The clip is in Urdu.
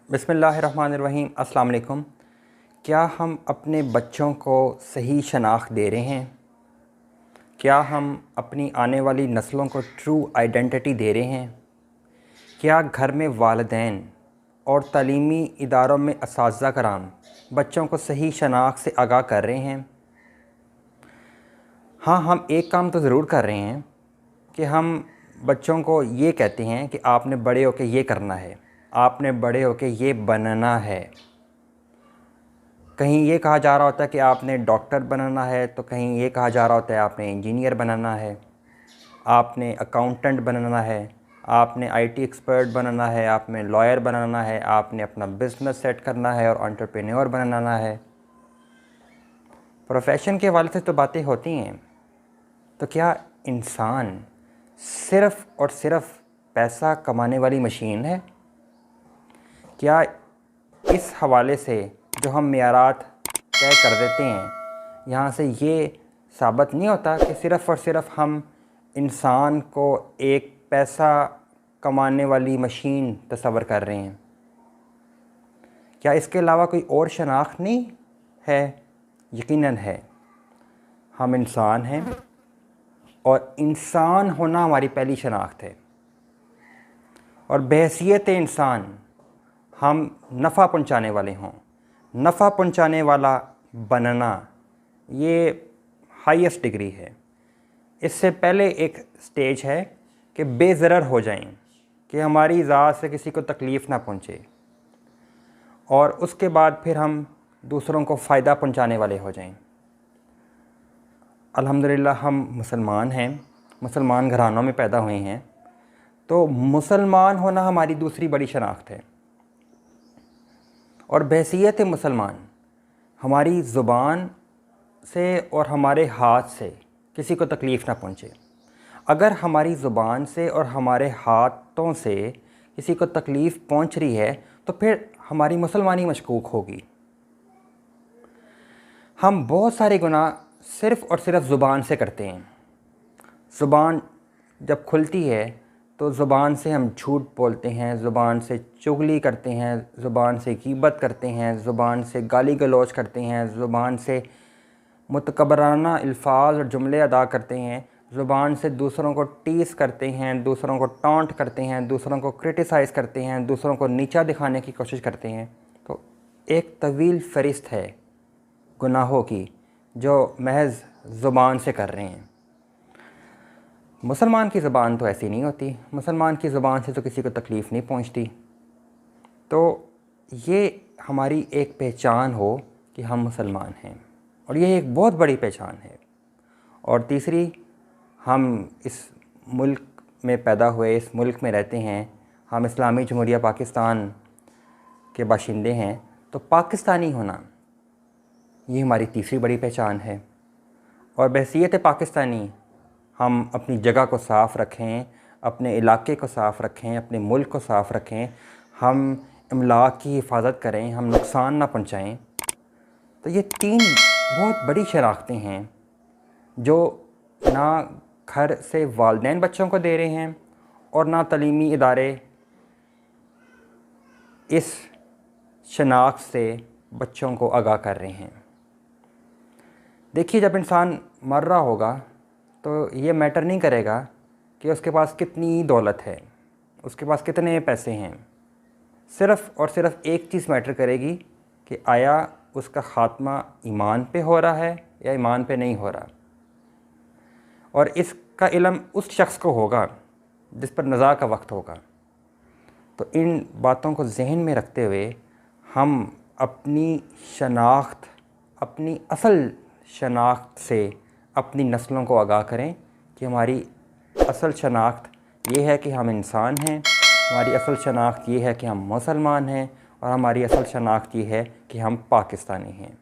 بسم اللہ الرحمن الرحیم۔ السلام علیکم۔ کیا ہم اپنے بچوں کو صحیح شناخت دے رہے ہیں؟ کیا ہم اپنی آنے والی نسلوں کو ٹرو آئیڈینٹی دے رہے ہیں؟ کیا گھر میں والدین اور تعلیمی اداروں میں اساتذہ کرام بچوں کو صحیح شناخت سے آگاہ کر رہے ہیں؟ ہاں، ہم ایک کام تو ضرور کر رہے ہیں کہ ہم بچوں کو یہ کہتے ہیں کہ آپ نے بڑے ہو کے یہ کرنا ہے، آپ نے بڑے ہو کے یہ بننا ہے۔ کہیں یہ کہا جا رہا ہوتا ہے کہ آپ نے ڈاکٹر بننا ہے، تو کہیں یہ کہا جا رہا ہوتا ہے آپ نے انجینئر بننا ہے، آپ نے اکاؤنٹنٹ بننا ہے، آپ نے آئی ٹی ایکسپرٹ بننا ہے، آپ نے لائر بننا ہے، آپ نے اپنا بزنس سیٹ کرنا ہے اور انٹرپرینیور بننا ہے۔ پروفیشن کے حوالے سے تو باتیں ہوتی ہیں، تو کیا انسان صرف اور صرف پیسہ کمانے والی مشین ہے؟ کیا اس حوالے سے جو ہم معیارات طے کر دیتے ہیں، یہاں سے یہ ثابت نہیں ہوتا کہ صرف اور صرف ہم انسان کو ایک پیسہ کمانے والی مشین تصور کر رہے ہیں؟ کیا اس کے علاوہ کوئی اور شناخت نہیں ہے؟ یقیناً ہے۔ ہم انسان ہیں اور انسان ہونا ہماری پہلی شناخت ہے، اور بحیثیت انسان ہم نفع پہنچانے والے ہوں۔ نفع پہنچانے والا بننا یہ ہائیسٹ ڈگری ہے۔ اس سے پہلے ایک سٹیج ہے کہ بے ضرر ہو جائیں، کہ ہماری ذات سے کسی کو تکلیف نہ پہنچے، اور اس کے بعد پھر ہم دوسروں کو فائدہ پہنچانے والے ہو جائیں۔ الحمدللہ ہم مسلمان ہیں، مسلمان گھرانوں میں پیدا ہوئے ہیں، تو مسلمان ہونا ہماری دوسری بڑی شناخت ہے۔ اور بحیثیت مسلمان ہماری زبان سے اور ہمارے ہاتھ سے کسی کو تکلیف نہ پہنچے۔ اگر ہماری زبان سے اور ہمارے ہاتھوں سے کسی کو تکلیف پہنچ رہی ہے تو پھر ہماری مسلمانی مشکوک ہوگی۔ ہم بہت سارے گناہ صرف اور صرف زبان سے کرتے ہیں۔ زبان جب کھلتی ہے تو زبان سے ہم جھوٹ بولتے ہیں، زبان سے چغلی کرتے ہیں، زبان سے غیبت کرتے ہیں، زبان سے گالی گلوچ کرتے ہیں، زبان سے متکبرانہ الفاظ اور جملے ادا کرتے ہیں، زبان سے دوسروں کو ٹیز کرتے ہیں، دوسروں کو ٹانٹ کرتے ہیں، دوسروں کو کرٹیسائز کرتے ہیں، دوسروں کو نیچا دکھانے کی کوشش کرتے ہیں۔ تو ایک طویل فہرست ہے گناہوں کی جو محض زبان سے کر رہے ہیں۔ مسلمان کی زبان تو ایسی نہیں ہوتی، مسلمان کی زبان سے تو کسی کو تکلیف نہیں پہنچتی۔ تو یہ ہماری ایک پہچان ہو کہ ہم مسلمان ہیں، اور یہ ایک بہت بڑی پہچان ہے۔ اور تیسری، ہم اس ملک میں پیدا ہوئے، اس ملک میں رہتے ہیں، ہم اسلامی جمہوریہ پاکستان کے باشندے ہیں، تو پاکستانی ہونا یہ ہماری تیسری بڑی پہچان ہے۔ اور بحیثیت پاکستانی ہم اپنی جگہ کو صاف رکھیں، اپنے علاقے کو صاف رکھیں، اپنے ملک کو صاف رکھیں، ہم املاک کی حفاظت کریں، ہم نقصان نہ پہنچائیں۔ تو یہ تین بہت بڑی شناختیں ہیں جو نہ گھر سے والدین بچوں کو دے رہے ہیں اور نہ تعلیمی ادارے اس شناخت سے بچوں کو آگاہ کر رہے ہیں۔ دیکھیے، جب انسان مر رہا ہوگا تو یہ میٹر نہیں کرے گا کہ اس کے پاس کتنی دولت ہے، اس کے پاس کتنے پیسے ہیں۔ صرف اور صرف ایک چیز میٹر کرے گی کہ آیا اس کا خاتمہ ایمان پہ ہو رہا ہے یا ایمان پہ نہیں ہو رہا۔ اور اس کا علم اس شخص کو ہوگا جس پر نزاع کا وقت ہوگا۔ تو ان باتوں کو ذہن میں رکھتے ہوئے ہم اپنی شناخت، اپنی اصل شناخت سے اپنی نسلوں کو آگاہ کریں کہ ہماری اصل شناخت یہ ہے کہ ہم انسان ہیں، ہماری اصل شناخت یہ ہے کہ ہم مسلمان ہیں، اور ہماری اصل شناخت یہ ہے کہ ہم پاکستانی ہیں۔